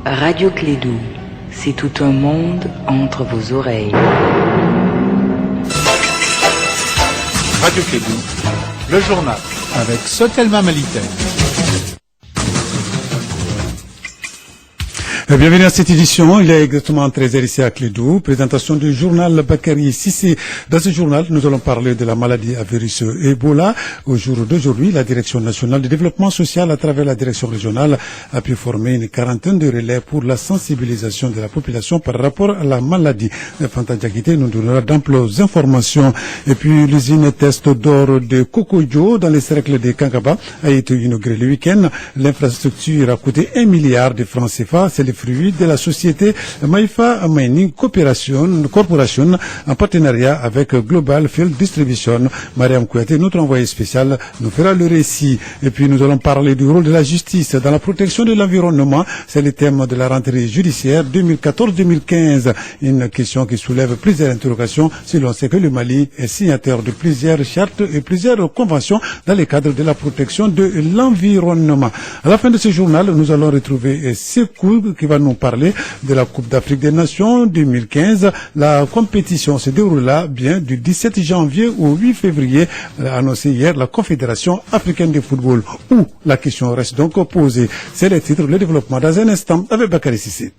Radio Clédou, c'est tout un monde entre vos oreilles. Radio Clédou, le journal avec Sotelma Malitaire. Bienvenue à cette édition. Il est exactement 13h ici à Clédou. Présentation du journal Bakary Sissé. Dans ce journal, nous allons parler de la maladie à virus Ebola. Au jour d'aujourd'hui, la Direction nationale du développement social, à travers la direction régionale, a pu former une quarantaine de relais pour la sensibilisation de la population par rapport à la maladie. Fanta Diakité nous donnera d'amples informations. Et puis, l'usine test d'or de Kokoyo dans les cercles de Kankaba a été inaugurée le week-end. L'infrastructure a coûté 1 milliard de francs CFA. C'est le fruit de la société Maifa Mining Corporation en partenariat avec Global Field Distribution. Mariam Kouyaté, notre envoyé spécial, nous fera le récit. Et puis nous allons parler du rôle de la justice dans la protection de l'environnement. C'est le thème de la rentrée judiciaire 2014-2015. Une question qui soulève plusieurs interrogations si l'on sait que le Mali est signataire de plusieurs chartes et plusieurs conventions dans le cadre de la protection de l'environnement. À la fin de ce journal, nous allons retrouver Sekou qui va nous parler de la Coupe d'Afrique des Nations 2015. La compétition se déroulera bien du 17 janvier au 8 février, a annoncé hier la Confédération africaine de football. Où la question reste donc posée. C'est le titre, le développement dans un instant avec Bakary Sissé.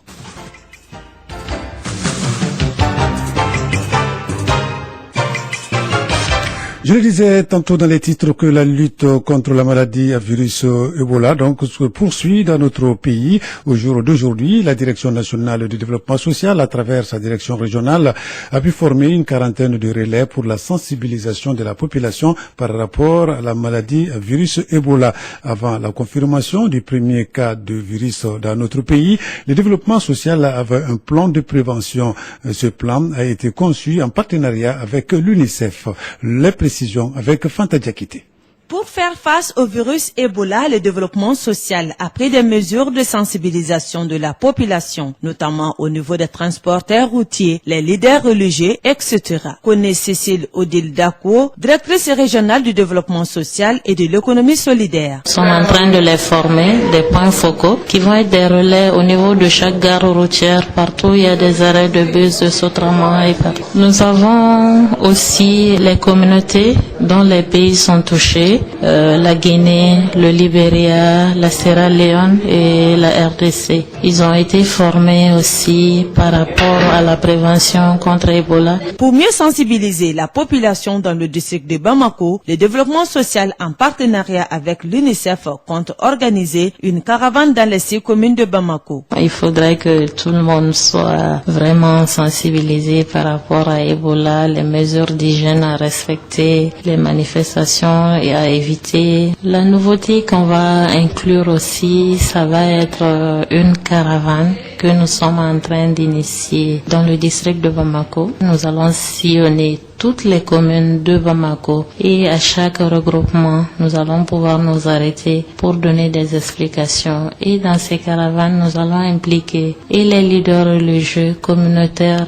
Je le disais tantôt dans les titres que la lutte contre la maladie à virus Ebola donc se poursuit dans notre pays. Au jour d'aujourd'hui, la Direction nationale du développement social, à travers sa direction régionale, a pu former une quarantaine de relais pour la sensibilisation de la population par rapport à la maladie à virus Ebola. Avant la confirmation du premier cas de virus dans notre pays, le développement social avait un plan de prévention. Ce plan a été conçu en partenariat avec l'UNICEF. Les précisions avec Fanta Diakité. Pour faire face au virus Ebola, le développement social a pris des mesures de sensibilisation de la population, notamment au niveau des transporteurs routiers, les leaders religieux, etc. Connaît Cécile Odile Dako, directrice régionale du développement social et de l'économie solidaire. Nous sommes en train de les former, des points focaux, qui vont être des relais au niveau de chaque gare routière. Partout, il y a des arrêts de bus, de Sotrama et partout. Nous avons aussi les communautés dont les pays sont touchés. La Guinée, le Libéria, la Sierra Leone et la RDC. Ils ont été formés aussi par rapport à la prévention contre Ebola. Pour mieux sensibiliser la population dans le district de Bamako, le développement social en partenariat avec l'UNICEF compte organiser une caravane dans les 6 communes de Bamako. Il faudrait que tout le monde soit vraiment sensibilisé par rapport à Ebola, les mesures d'hygiène à respecter, les manifestations et à éviter. La nouveauté qu'on va inclure aussi, ça va être une caravane que nous sommes en train d'initier dans le district de Bamako. Nous allons sillonner toutes les communes de Bamako et à chaque regroupement, nous allons pouvoir nous arrêter pour donner des explications. Et dans ces caravanes, nous allons impliquer et les leaders religieux, communautaires,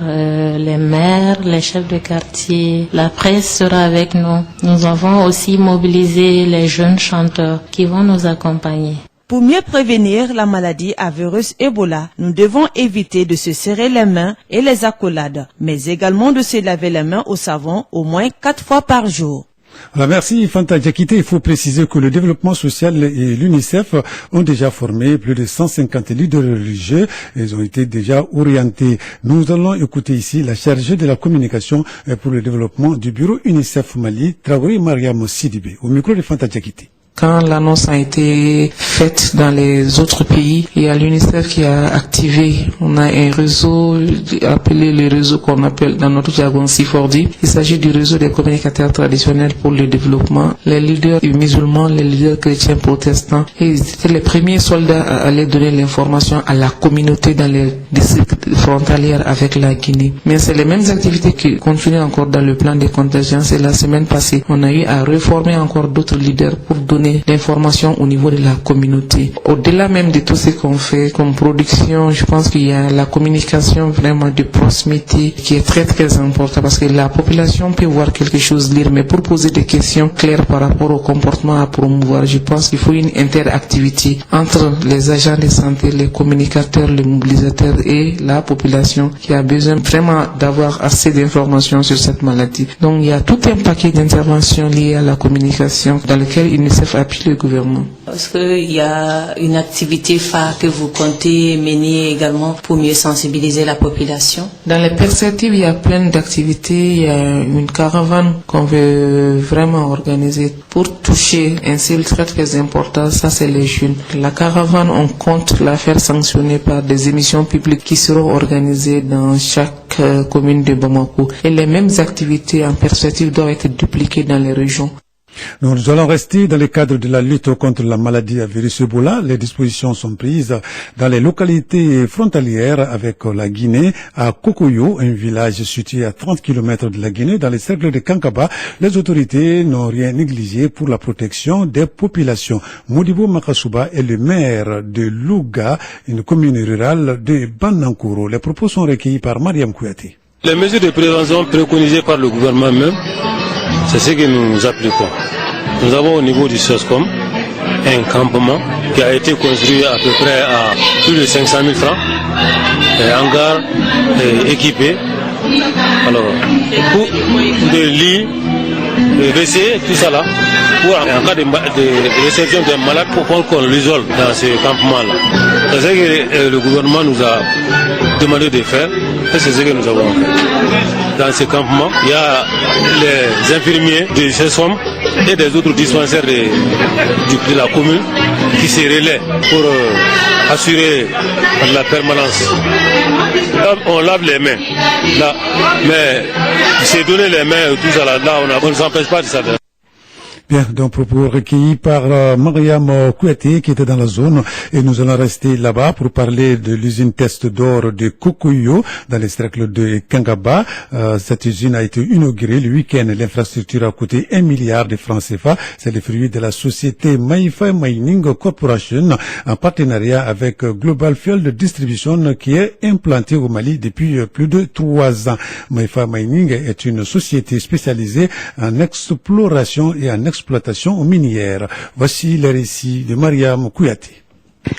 les maires, les chefs de quartier. La presse sera avec nous. Nous avons aussi mobilisé les jeunes chanteurs qui vont nous accompagner. Pour mieux prévenir la maladie à virus Ebola, nous devons éviter de se serrer les mains et les accolades, mais également de se laver les mains au savon au moins 4 fois par jour. Alors merci Fanta Diakité. Il faut préciser que le développement social et l'UNICEF ont déjà formé plus de 150 leaders religieux. Ils ont été déjà orientés. Nous allons écouter ici la chargée de la communication pour le développement du bureau UNICEF Mali, Traoré Mariam Sidibé, au micro de Fanta Diakité. Quand l'annonce a été faite dans les autres pays, il y a l'UNICEF qui a activé. On a un réseau appelé le réseau qu'on appelle dans notre jargon C4D. Il s'agit du réseau des communicateurs traditionnels pour le développement. Les leaders musulmans, les leaders chrétiens protestants, ils étaient les premiers soldats à aller donner l'information à la communauté dans les districts frontaliers avec la Guinée. Mais c'est les mêmes activités qui continuent encore dans le plan des contingences. Et la semaine passée, on a eu à reformer encore d'autres leaders pour donner amener l'information au niveau de la communauté. Au-delà même de tout ce qu'on fait comme production, je pense qu'il y a la communication vraiment de proximité qui est très très importante parce que la population peut voir quelque chose, lire, mais pour poser des questions claires par rapport au comportement à promouvoir, je pense qu'il faut une interactivité entre les agents de santé, les communicateurs, les mobilisateurs et la population qui a besoin vraiment d'avoir assez d'informations sur cette maladie. Donc il y a tout un paquet d'interventions liées à la communication dans lequel UNICEF appuie le gouvernement. Est-ce qu'il y a une activité phare que vous comptez mener également pour mieux sensibiliser la population? Dans les perspectives, il y a plein d'activités. Il y a une caravane qu'on veut vraiment organiser pour toucher un cible très très important, ça c'est les jeunes. La caravane, on compte la faire sanctionner par des émissions publiques qui seront organisées dans chaque commune de Bamako. Et les mêmes activités en perspective doivent être dupliquées dans les régions. Nous allons rester dans le cadre de la lutte contre la maladie à virus Ebola. Les dispositions sont prises dans les localités frontalières avec la Guinée, à Kokoyo, un village situé à 30 km de la Guinée, dans les cercles de Kankaba. Les autorités n'ont rien négligé pour la protection des populations. Modibo Makasuba est le maire de Louga, une commune rurale de Banankuro. Les propos sont recueillis par Mariam Kouyaté. Les mesures de prévention préconisées par le gouvernement même, c'est ce que nous appliquons. Nous avons au niveau du SOSCOM un campement qui a été construit à peu près à plus de 500 000 francs, un hangar équipé, alors pour des lits, des WC, tout ça là, pour en cas de réception d'un malade pour qu'on l'isole dans ce campement-là. C'est ce que le gouvernement nous a demandé de faire et c'est ce que nous avons fait. Dans ce campement, il y a les infirmiers de CESOM et des autres dispensaires de la commune qui se relaient pour assurer la permanence. Là, on lave les mains, là, mais c'est donner les mains, tout ça là, on ne s'empêche pas de ça. Bien, donc propos recueillis par Mariam Kouyaté qui était dans la zone et nous allons rester là-bas pour parler de l'usine test d'or de Kokoyo dans les cercles de Kangaba. Cette usine a été inaugurée le week-end. L'infrastructure a coûté 1 milliard de francs CFA. C'est le fruit de la société Maifa Mining Corporation en partenariat avec Global Fuel Distribution qui est implantée au Mali depuis plus de 3 ans. Maifa Mining est une société spécialisée en exploration et en exploitation minière. Voici le récit de Mariam Kouyaté.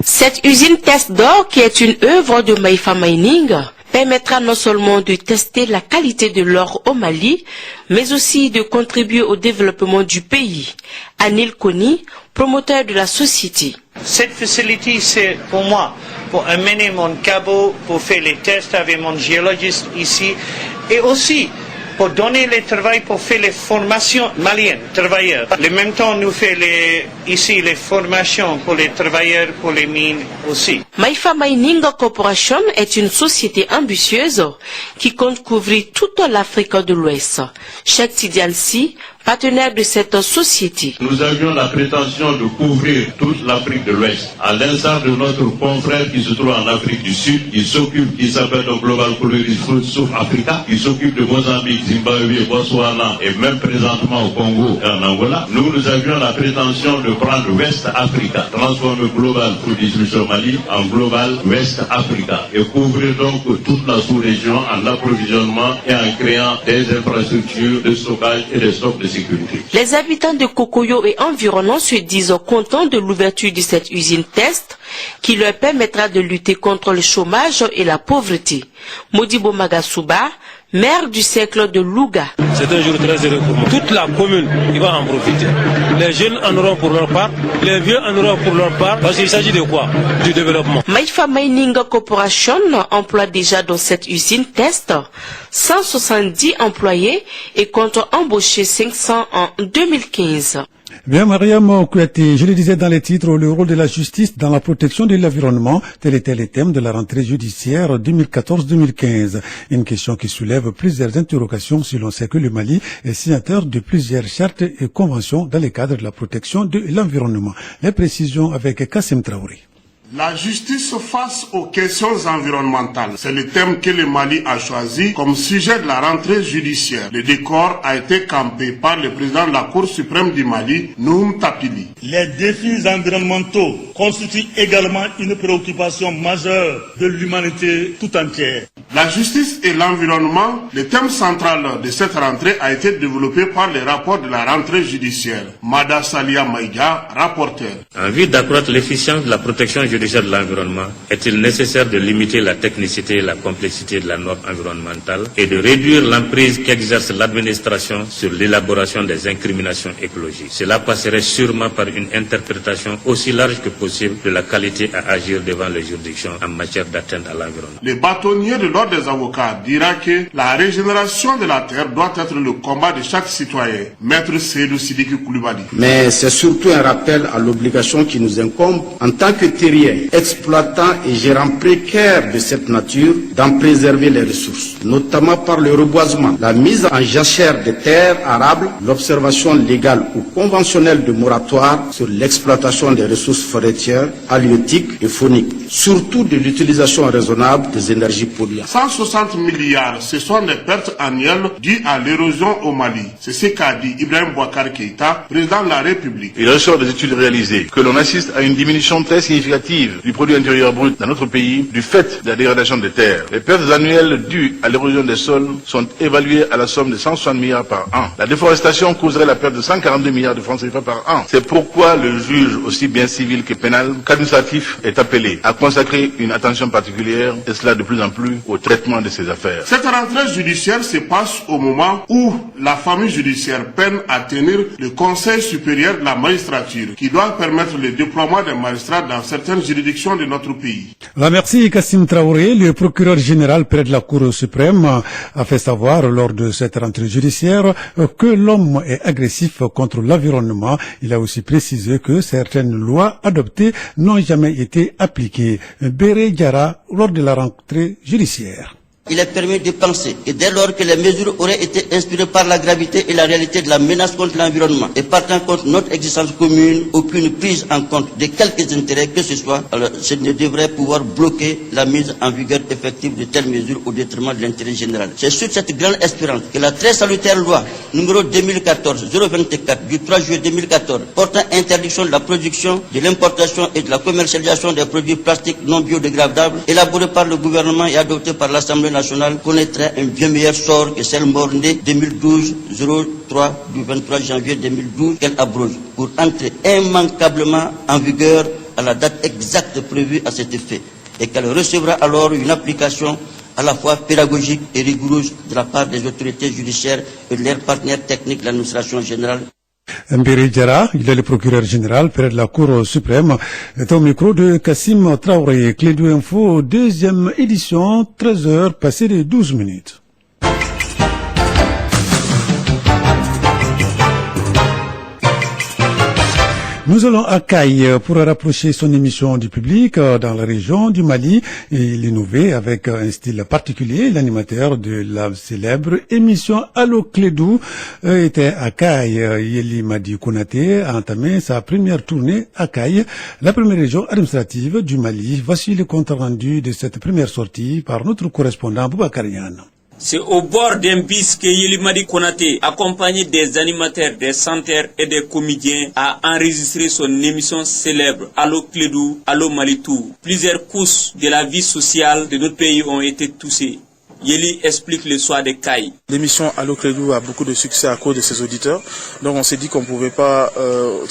Cette usine test d'or, qui est une œuvre de Maifa Mining, permettra non seulement de tester la qualité de l'or au Mali, mais aussi de contribuer au développement du pays. Anil Koni, promoteur de la société. Cette facilité, c'est pour moi, pour amener mon cabot, pour faire les tests avec mon géologiste ici, et aussi pour donner le travail pour faire les formations maliennes, travailleurs. En même temps, nous faisons ici les formations pour les travailleurs, pour les mines aussi. Maifa Mining Corporation est une société ambitieuse qui compte couvrir toute l'Afrique de l'Ouest. Cheikh Tidiane Sy, partenaire de cette société. Nous avions la prétention de couvrir toute l'Afrique de l'Ouest, à l'instar de notre confrère qui se trouve en Afrique du Sud, qui s'appelle le Global Fuel South Africa, qui s'occupe de Mozambique, Zimbabwe, Botswana et même présentement au Congo et en Angola. Nous avions la prétention de prendre West Africa, transformer Global Fuel Distribution Mali en Global West Africa et couvrir donc toute la sous-région en approvisionnement et en créant des infrastructures de stockage et des stocks de sécurité. Les habitants de Kokoyo et environnants se disent contents de l'ouverture de cette usine test qui leur permettra de lutter contre le chômage et la pauvreté. Modibo Magasuba, maire du cercle de Louga. C'est un jour très heureux pour moi. Toute la commune qui va en profiter. Les jeunes en auront pour leur part, les vieux en auront pour leur part, parce qu'il s'agit de quoi? Du développement. Maifa Mining Corporation emploie déjà dans cette usine test 170 employés et compte embaucher 500 en 2015. Bien, Mariam Kouyaté, je le disais dans les titres, le rôle de la justice dans la protection de l'environnement, tel était le thème de la rentrée judiciaire 2014-2015. Une question qui soulève plusieurs interrogations si l'on sait que le Mali est signataire de plusieurs chartes et conventions dans le cadre de la protection de l'environnement. Les précisions avec Kassim Traoré. La justice face aux questions environnementales, c'est le thème que le Mali a choisi comme sujet de la rentrée judiciaire. Le décor a été campé par le président de la Cour suprême du Mali, Nouhoum Tapili. Les défis environnementaux constituent également une préoccupation majeure de l'humanité tout entière. La justice et l'environnement, le thème central de cette rentrée a été développé par les rapports de la rentrée judiciaire. Mada Salia Maïga, rapporteur. En vue d'accroître l'efficience de la protection judiciaire de l'environnement, est-il nécessaire de limiter la technicité et la complexité de la norme environnementale et de réduire l'emprise qu'exerce l'administration sur l'élaboration des incriminations écologiques. Cela passerait sûrement par une interprétation aussi large que possible de la qualité à agir devant les juridictions en matière d'atteinte à l'environnement. Le bâtonnier de l'ordre des avocats dira que la régénération de la terre doit être le combat de chaque citoyen. Maître Seydou Sidiki Koulibaly. Mais c'est surtout un rappel à l'obligation qui nous incombe en tant que terriens, exploitants et gérants précaires de cette nature d'en préserver les ressources, notamment par le reboisement, la mise en jachère des terres arables, l'observation légale ou conventionnelle de moratoire sur l'exploitation des ressources forestières, halieutiques et fauniques, surtout de l'utilisation raisonnable des énergies polluantes. 160 milliards, ce sont les pertes annuelles dues à l'érosion au Mali. C'est ce qu'a dit Ibrahim Boubacar Keïta, président de la République. Il ressort des études réalisées que l'on assiste à une diminution très significative du produit intérieur brut dans notre pays du fait de la dégradation des terres. Les pertes annuelles dues à l'érosion des sols sont évaluées à la somme de 160 milliards par an. La déforestation causerait la perte de 142 milliards de francs CFA par an. C'est pourquoi le juge, aussi bien civil que pénal, qu'administratif, est appelé à consacrer une attention particulière, et cela de plus en plus, au traitement de ces affaires. Cette rentrée judiciaire se passe au moment où la famille judiciaire peine à tenir le Conseil supérieur de la magistrature, qui doit permettre le déploiement des magistrats dans certaines juridictions de notre pays. Merci Kassim Traoré. Le procureur général près de la Cour suprême a fait savoir lors de cette rentrée judiciaire que l'homme est agressif contre l'environnement. Il a aussi précisé que certaines lois adoptées n'ont jamais été appliquées. Béré Diarra lors de la rentrée judiciaire. Il est permis de penser que dès lors que les mesures auraient été inspirées par la gravité et la réalité de la menace contre l'environnement et partant contre notre existence commune, aucune prise en compte de quelques intérêts que ce soit, alors ce ne devrait pouvoir bloquer la mise en vigueur effective de telles mesures au détriment de l'intérêt général. C'est sur cette grande espérance que la très salutaire loi numéro 2014-024 du 3 juillet 2014 portant interdiction de la production, de l'importation et de la commercialisation des produits plastiques non biodégradables, élaborée par le gouvernement et adoptée par l'Assemblée nationale, connaîtrait un bien meilleur sort que celle mort-née 2012-03 du 23 janvier 2012 qu'elle abroge, pour entrer immanquablement en vigueur à la date exacte prévue à cet effet, et qu'elle recevra alors une application à la fois pédagogique et rigoureuse de la part des autorités judiciaires et de leurs partenaires techniques de l'administration générale. Mbéré Diarra, il est le procureur général près de la Cour suprême. C'est au micro de Kassim Traoré. Clé de Info, deuxième édition, 13h, passé les 12 minutes. Nous allons à Caille pour rapprocher son émission du public dans la région du Mali et l'innover avec un style particulier. L'animateur de la célèbre émission Allo Clédou était à Caille. Yeli Madi Konaté a entamé sa première tournée à Caille, la première région administrative du Mali. Voici le compte rendu de cette première sortie par notre correspondant Boubacar Niane. C'est au bord d'un bis que Yelimadi Konaté, accompagné des animateurs, des chanteurs et des comédiens, a enregistré son émission célèbre Allo Clédou, Allo Malitou. Plusieurs couches de la vie sociale de notre pays ont été touchées. Yeli explique le soir de Caille. L'émission Allo Clédou a beaucoup de succès à cause de ses auditeurs. Donc on s'est dit qu'on ne pouvait pas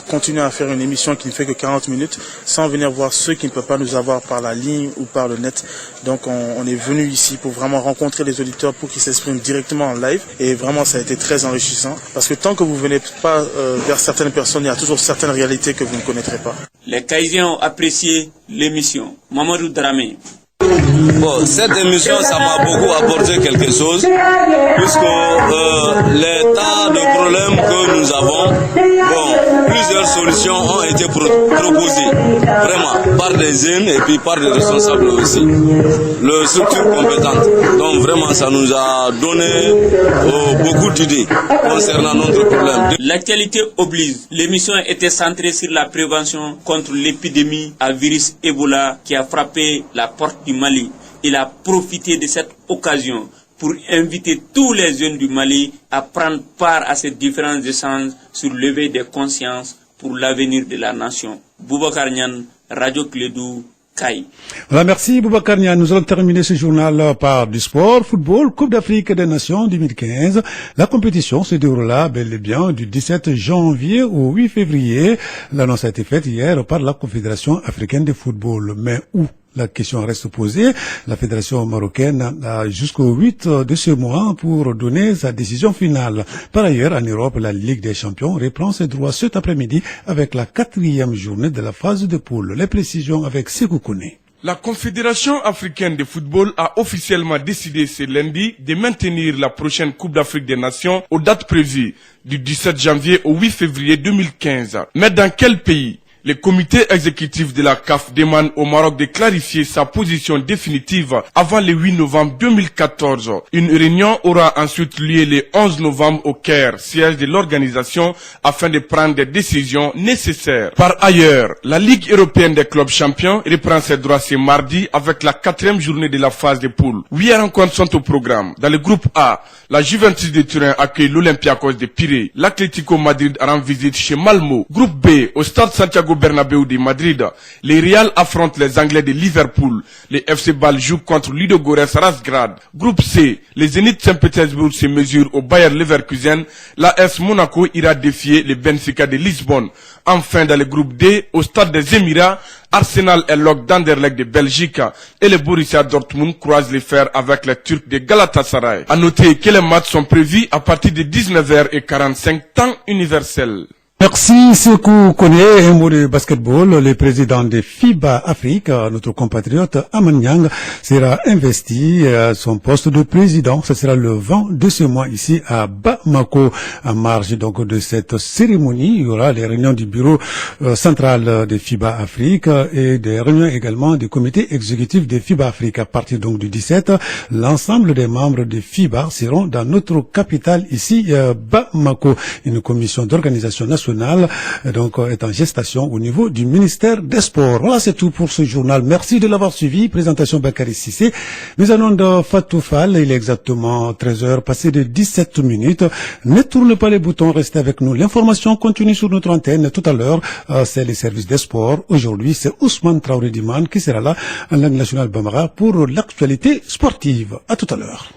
continuer à faire une émission qui ne fait que 40 minutes sans venir voir ceux qui ne peuvent pas nous avoir par la ligne ou par le net. Donc on est venu ici pour vraiment rencontrer les auditeurs pour qu'ils s'expriment directement en live. Et vraiment ça a été très enrichissant. Parce que tant que vous ne venez pas vers certaines personnes, il y a toujours certaines réalités que vous ne connaîtrez pas. Les Caïsiens ont apprécié l'émission. Mamadou Dramé. Bon, cette émission, ça m'a beaucoup apporté quelque chose, puisque les tas de problèmes que nous avons, Bon, plusieurs solutions ont été proposées, vraiment, par des jeunes et puis par des responsables aussi, les structures compétentes. Donc vraiment, ça nous a donné beaucoup d'idées concernant notre problème. L'actualité oblige. L'émission était centrée sur la prévention contre l'épidémie à virus Ebola qui a frappé la porte du Mali. Il a profité de cette occasion pour inviter tous les jeunes du Mali à prendre part à ces différents échanges sur l'éveil des consciences pour l'avenir de la nation. Boubacar Niane, Radio Clédou, Kai. Voilà, merci Boubacar Niane. Nous allons terminer ce journal par du sport, football, Coupe d'Afrique des Nations 2015. La compétition se déroulera bel et bien du 17 janvier au 8 février. L'annonce a été faite hier par la Confédération africaine de football. Mais où? La question reste posée. La fédération marocaine a jusqu'au 8 de ce mois pour donner sa décision finale. Par ailleurs, en Europe, la Ligue des Champions reprend ses droits cet après-midi avec la 4e journée de la phase de poule. Les précisions avec Sékou Kone. La Confédération africaine de football a officiellement décidé ce lundi de maintenir la prochaine Coupe d'Afrique des Nations aux dates prévues du 17 janvier au 8 février 2015. Mais dans quel pays? Le comité exécutif de la CAF demande au Maroc de clarifier sa position définitive avant le 8 novembre 2014. Une réunion aura ensuite lieu le 11 novembre au Caire, siège de l'organisation, afin de prendre des décisions nécessaires. Par ailleurs, la Ligue européenne des clubs champions reprend ses droits ce mardi avec la 4e journée de la phase de poule. 8 rencontres sont au programme. Dans le groupe A, la Juventus de Turin accueille l'Olympiakos de Pirée. L'Atlético Madrid rend visite chez Malmo. Groupe B, au stade Santiago Bernabéu de Madrid, les Real affrontent les Anglais de Liverpool. Les FC Bâle jouent contre Ludogorets Razgrad. Groupe C, les Zénith Saint-Pétersbourg se mesurent au Bayer Leverkusen. L'AS Monaco ira défier les Benfica de Lisbonne. Enfin, dans le groupe D, au stade des Émirats, Arsenal et l'OG d'Anderlecht de Belgique et le Borussia Dortmund croisent les fers avec les Turcs de Galatasaray. À noter que les matchs sont prévus à partir de 19h45 temps universel. Merci Sékou Kone. Un mot de basketball. Le président de FIBA Afrique, notre compatriote Aman Niang, sera investi à son poste de président. Ce sera le 20 de ce mois ici à Bamako. En marge donc de cette cérémonie, il y aura les réunions du bureau central de FIBA Afrique et des réunions également du comité exécutif de FIBA Afrique. À partir donc du 17, l'ensemble des membres de FIBA seront dans notre capitale ici, Bamako. Une commission d'organisation nationale donc est en gestation au niveau du ministère des Sports. Voilà, c'est tout pour ce journal. Merci de l'avoir suivi. Présentation Bakary Cissé. Nous allons de Fatou Fall. Il est exactement 13h, passé de 17 minutes. Ne tournez pas les boutons, restez avec nous. L'information continue sur notre antenne. Tout à l'heure, c'est les services des sports. Aujourd'hui, c'est Ousmane Traoré Diman qui sera là en langue nationale Bambara pour l'actualité sportive. À tout à l'heure.